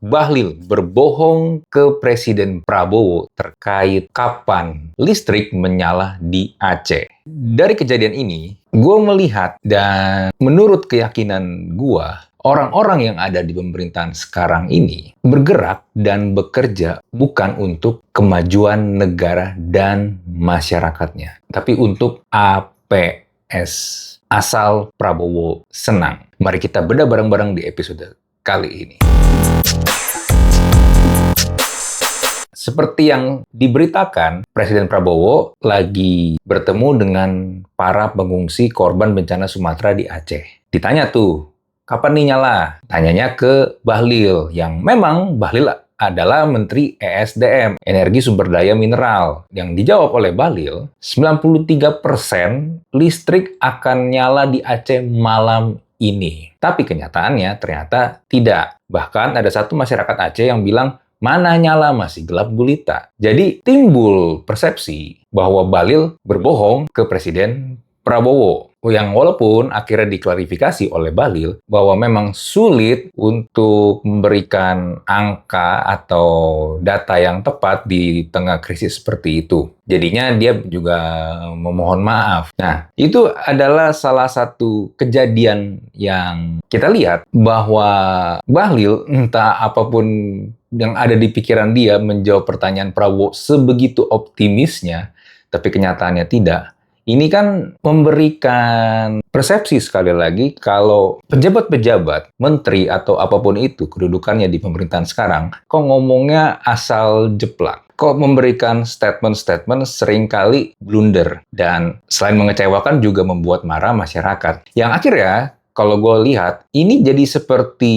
Bahlil berbohong ke Presiden Prabowo terkait kapan listrik menyala di Aceh. Dari kejadian ini, gue melihat dan menurut keyakinan gue, orang-orang yang ada di pemerintahan sekarang ini bergerak dan bekerja bukan untuk kemajuan negara dan masyarakatnya, tapi untuk APS, asal Prabowo senang. Mari kita bedah bareng-bareng di episode kali ini. Seperti yang diberitakan, Presiden Prabowo lagi bertemu dengan para pengungsi korban bencana Sumatera di Aceh. Ditanya tuh, kapan nih nyala? Tanyanya ke Bahlil, yang memang Bahlil adalah Menteri ESDM, Energi Sumber Daya Mineral. Yang dijawab oleh Bahlil, 93% listrik akan nyala di Aceh malam ini. Tapi kenyataannya ternyata tidak. Bahkan ada satu masyarakat Aceh yang bilang, mana nyala, masih gelap gulita. Jadi timbul persepsi bahwa Bahlil berbohong ke Presiden Prabowo. Yang walaupun akhirnya diklarifikasi oleh Bahlil bahwa memang sulit untuk memberikan angka atau data yang tepat di tengah krisis seperti itu. Jadinya dia juga memohon maaf. Nah, itu adalah salah satu kejadian yang kita lihat bahwa Bahlil, entah apapun yang ada di pikiran dia menjawab pertanyaan Prabowo sebegitu optimisnya, tapi kenyataannya tidak. Ini kan memberikan persepsi sekali lagi kalau pejabat-pejabat, menteri atau apapun itu kedudukannya di pemerintahan sekarang, kok ngomongnya asal jeplak. Kok memberikan statement-statement seringkali blunder. Dan selain mengecewakan juga membuat marah masyarakat. Yang akhirnya, kalau gue lihat, ini jadi seperti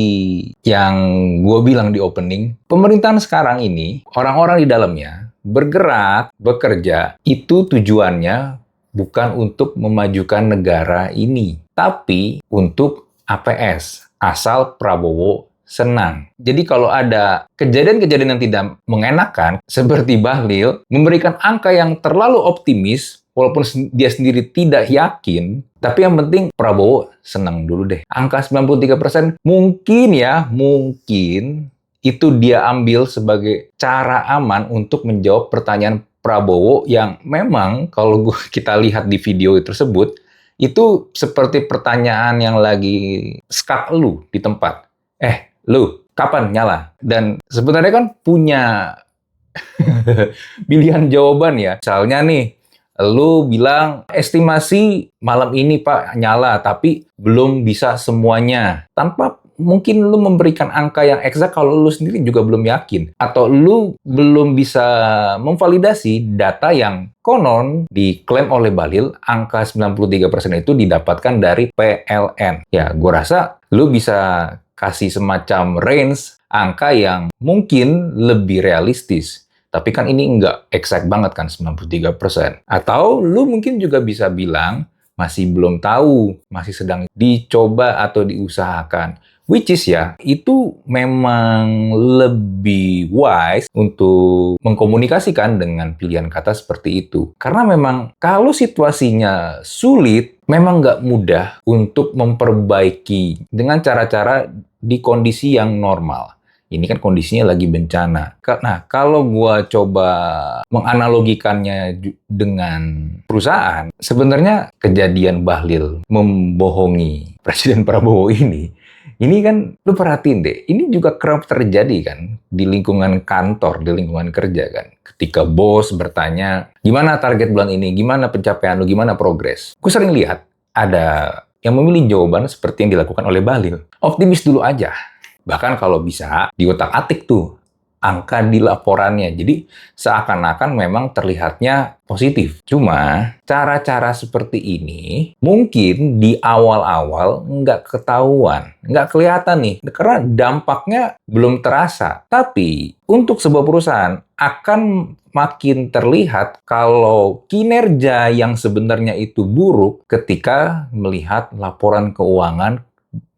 yang gue bilang di opening, pemerintahan sekarang ini, orang-orang di dalamnya bergerak, bekerja, itu tujuannya bukan untuk memajukan negara ini, tapi untuk APS, asal Prabowo senang. Jadi kalau ada kejadian-kejadian yang tidak mengenakan, seperti Bahlil, memberikan angka yang terlalu optimis, walaupun dia sendiri tidak yakin, tapi yang penting Prabowo senang dulu deh. Angka 93% mungkin itu dia ambil sebagai cara aman untuk menjawab pertanyaan Prabowo yang memang kalau kita lihat di video tersebut, itu seperti pertanyaan yang lagi skak lu di tempat. Lu, kapan nyala? Dan sebenarnya kan punya pilihan jawaban ya. Misalnya nih, lu bilang estimasi malam ini Pak nyala, tapi belum bisa semuanya. Tanpa mungkin lu memberikan angka yang eksak kalau lu sendiri juga belum yakin. Atau lu belum bisa memvalidasi data yang konon diklaim oleh Bahlil, angka 93% itu didapatkan dari PLN. Ya, gua rasa lu bisa kasih semacam range angka yang mungkin lebih realistis. Tapi kan ini nggak exact banget kan 93%. Atau lu mungkin juga bisa bilang masih belum tahu, masih sedang dicoba atau diusahakan. Which is ya, itu memang lebih wise untuk mengkomunikasikan dengan pilihan kata seperti itu. Karena memang kalau situasinya sulit, memang nggak mudah untuk memperbaiki dengan cara-cara di kondisi yang normal. Ini kan kondisinya lagi bencana. Nah, kalau gua coba menganalogikannya dengan perusahaan, sebenarnya kejadian Bahlil membohongi Presiden Prabowo ini kan, lu perhatiin deh, ini juga kerap terjadi kan di lingkungan kantor, di lingkungan kerja kan. Ketika bos bertanya, gimana target bulan ini, gimana pencapaian lu, gimana progres. Gue sering lihat ada yang memilih jawaban seperti yang dilakukan oleh Bahlil. Optimis dulu aja. Bahkan kalau bisa, diotak-atik tuh angka di laporannya. Jadi seakan-akan memang terlihatnya positif. Cuma cara-cara seperti ini mungkin di awal-awal nggak ketahuan, nggak kelihatan nih. Karena dampaknya belum terasa. Tapi untuk sebuah perusahaan akan makin terlihat kalau kinerja yang sebenarnya itu buruk ketika melihat laporan keuangan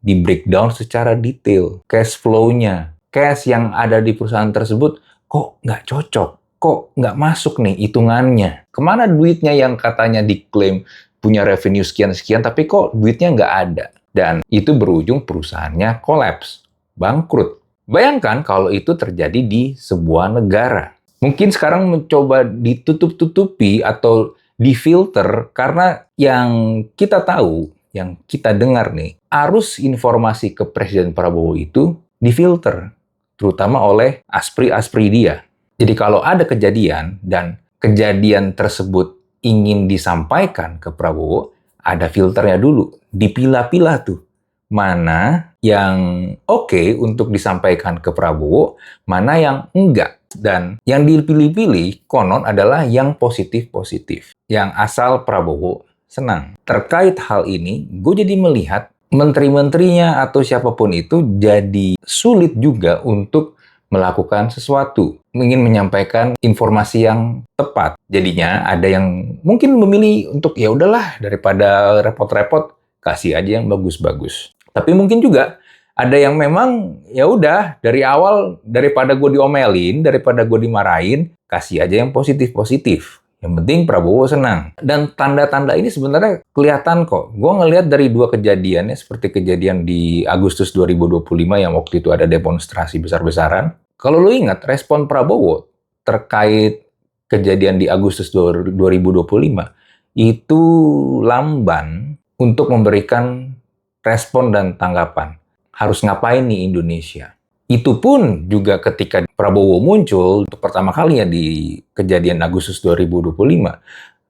di breakdown secara detail. Cash flow-nya, cash yang ada di perusahaan tersebut kok nggak cocok, kok nggak masuk nih hitungannya. Kemana duitnya yang katanya diklaim punya revenue sekian-sekian, tapi kok duitnya nggak ada. Dan itu berujung perusahaannya kolaps, bangkrut. Bayangkan kalau itu terjadi di sebuah negara. Mungkin sekarang mencoba ditutup-tutupi atau difilter karena yang kita tahu, yang kita dengar nih, arus informasi ke Presiden Prabowo itu difilter, terutama oleh aspri-aspri dia. Jadi kalau ada kejadian dan kejadian tersebut ingin disampaikan ke Prabowo, ada filternya dulu, dipilah-pilah tuh. Mana yang oke untuk disampaikan ke Prabowo, mana yang enggak. Dan yang dipilih-pilih konon adalah yang positif-positif. Yang asal Prabowo senang. Terkait hal ini, gue jadi melihat menteri-menterinya atau siapapun itu jadi sulit juga untuk melakukan sesuatu. Ingin menyampaikan informasi yang tepat. Jadinya ada yang mungkin memilih untuk ya udahlah daripada repot-repot, kasih aja yang bagus-bagus. Tapi mungkin juga ada yang memang ya udah dari awal daripada gue diomelin, daripada gue dimarahin, kasih aja yang positif-positif. Yang penting Prabowo senang. Dan tanda-tanda ini sebenarnya kelihatan kok. Gue ngelihat dari dua kejadiannya seperti kejadian di Agustus 2025 yang waktu itu ada demonstrasi besar-besaran. Kalau lo ingat respon Prabowo terkait kejadian di Agustus 2025 itu lamban untuk memberikan respon dan tanggapan. Harus ngapain nih Indonesia? Itu pun juga ketika Prabowo muncul untuk pertama kali ya di kejadian Agustus 2025,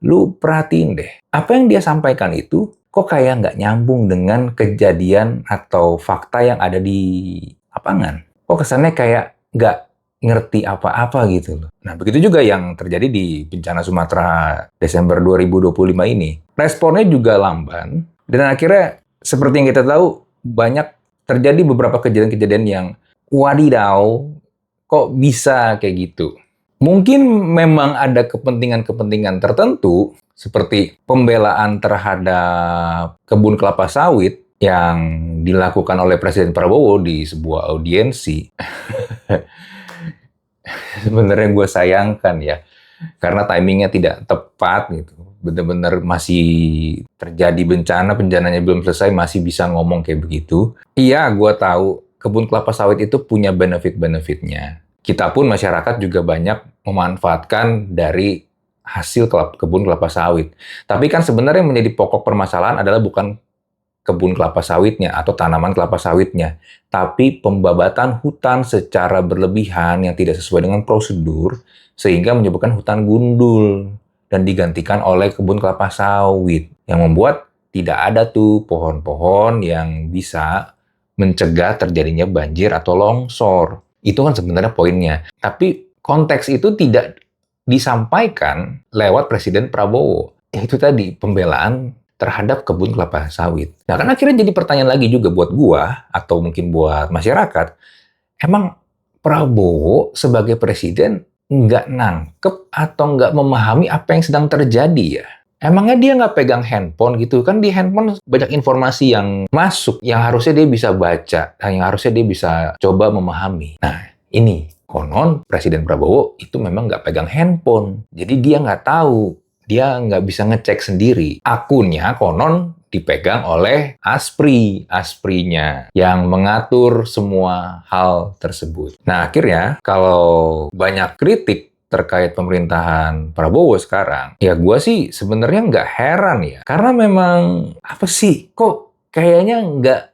lu perhatiin deh, apa yang dia sampaikan itu kok kayak nggak nyambung dengan kejadian atau fakta yang ada di lapangan. Kok kesannya kayak nggak ngerti apa-apa gitu loh. Nah, begitu juga yang terjadi di bencana Sumatera Desember 2025 ini. Responnya juga lamban, dan akhirnya seperti yang kita tahu, banyak terjadi beberapa kejadian-kejadian yang wadidaw, kok bisa kayak gitu. Mungkin memang ada kepentingan-kepentingan tertentu, seperti pembelaan terhadap kebun kelapa sawit yang dilakukan oleh Presiden Prabowo di sebuah audiensi. Sebenarnya gue sayangkan ya, karena timingnya tidak tepat gitu. Benar-benar masih terjadi bencana, bencananya belum selesai, masih bisa ngomong kayak begitu. Iya, gue tahu kebun kelapa sawit itu punya benefit-benefitnya. Kita pun masyarakat juga banyak memanfaatkan dari hasil kebun kelapa sawit. Tapi kan sebenarnya yang menjadi pokok permasalahan adalah bukan kebun kelapa sawitnya atau tanaman kelapa sawitnya, tapi pembabatan hutan secara berlebihan yang tidak sesuai dengan prosedur, sehingga menyebabkan hutan gundul dan digantikan oleh kebun kelapa sawit yang membuat tidak ada tuh pohon-pohon yang bisa mencegah terjadinya banjir atau longsor. Itu kan sebenarnya poinnya. Tapi konteks itu tidak disampaikan lewat Presiden Prabowo. Itu tadi pembelaan terhadap kebun kelapa sawit. Nah, kan akhirnya jadi pertanyaan lagi juga buat gua atau mungkin buat masyarakat. Emang Prabowo sebagai presiden nggak nangkep atau nggak memahami apa yang sedang terjadi ya? Emangnya dia nggak pegang handphone gitu? Kan di handphone banyak informasi yang masuk, yang harusnya dia bisa baca, dan yang harusnya dia bisa coba memahami. Nah, ini konon Presiden Prabowo itu memang nggak pegang handphone. Jadi dia nggak tahu, dia nggak bisa ngecek sendiri. Akunnya konon dipegang oleh aspri-asprinya yang mengatur semua hal tersebut. Nah, akhirnya kalau banyak kritik terkait pemerintahan Prabowo sekarang, ya gue sih sebenarnya nggak heran ya. Karena memang, apa sih, kok kayaknya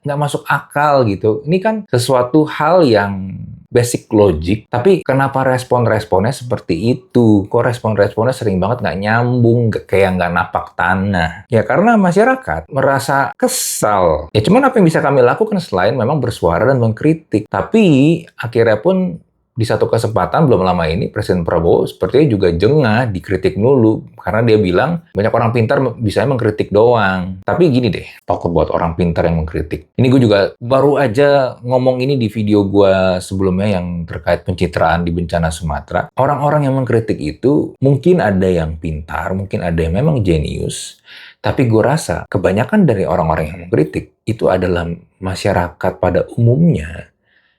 nggak masuk akal gitu. Ini kan sesuatu hal yang basic logic, tapi kenapa respon-responnya seperti itu? Kok respon-responnya sering banget nggak nyambung, kayak nggak napak tanah? Ya karena masyarakat merasa kesal. Ya cuman apa yang bisa kami lakukan selain memang bersuara dan mengkritik. Tapi akhirnya pun di satu kesempatan belum lama ini Presiden Prabowo sepertinya juga jengah dikritik dulu karena dia bilang banyak orang pintar bisa mengkritik doang. Tapi gini deh, takut buat orang pintar yang mengkritik. Ini gue juga baru aja ngomong ini di video gue sebelumnya yang terkait pencitraan di bencana Sumatera. Orang-orang yang mengkritik itu mungkin ada yang pintar, mungkin ada yang memang jenius. Tapi gue rasa kebanyakan dari orang-orang yang mengkritik itu adalah masyarakat pada umumnya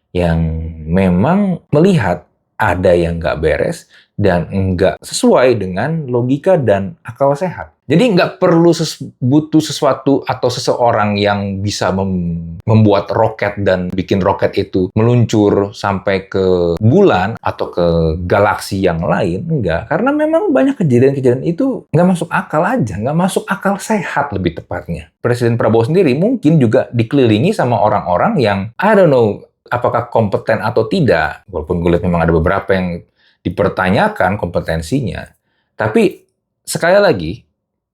yang memang melihat ada yang nggak beres dan nggak sesuai dengan logika dan akal sehat. Jadi nggak perlu butuh sesuatu atau seseorang yang bisa membuat roket dan bikin roket itu meluncur sampai ke bulan atau ke galaksi yang lain. Enggak. Karena memang banyak kejadian-kejadian itu nggak masuk akal aja. Nggak masuk akal sehat lebih tepatnya. Presiden Prabowo sendiri mungkin juga dikelilingi sama orang-orang yang, I don't know, apakah kompeten atau tidak. Walaupun gue lihat memang ada beberapa yang dipertanyakan kompetensinya. Tapi sekali lagi,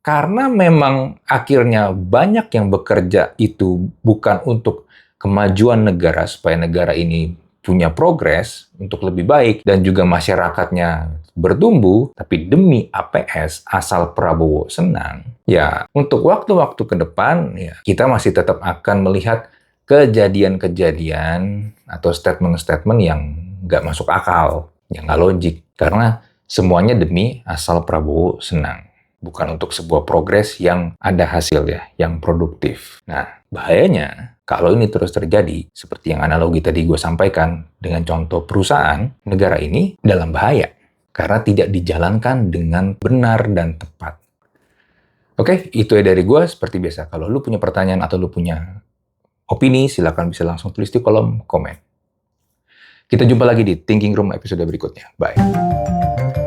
karena memang akhirnya banyak yang bekerja itu bukan untuk kemajuan negara, supaya negara ini punya progres untuk lebih baik dan juga masyarakatnya bertumbuh, tapi demi APS asal Prabowo senang, ya untuk waktu-waktu ke depan ya kita masih tetap akan melihat kejadian-kejadian atau statement-statement yang nggak masuk akal, yang nggak logik, karena semuanya demi asal Prabowo senang. Bukan untuk sebuah progres yang ada hasil ya, yang produktif. Nah, bahayanya kalau ini terus terjadi, seperti yang analogi tadi gue sampaikan dengan contoh perusahaan, negara ini dalam bahaya. Karena tidak dijalankan dengan benar dan tepat. Oke, itu ya dari gue. Seperti biasa, kalau lu punya pertanyaan atau lu punya opini, silakan bisa langsung tulis di kolom komen. Kita jumpa lagi di Thinking Room episode berikutnya. Bye.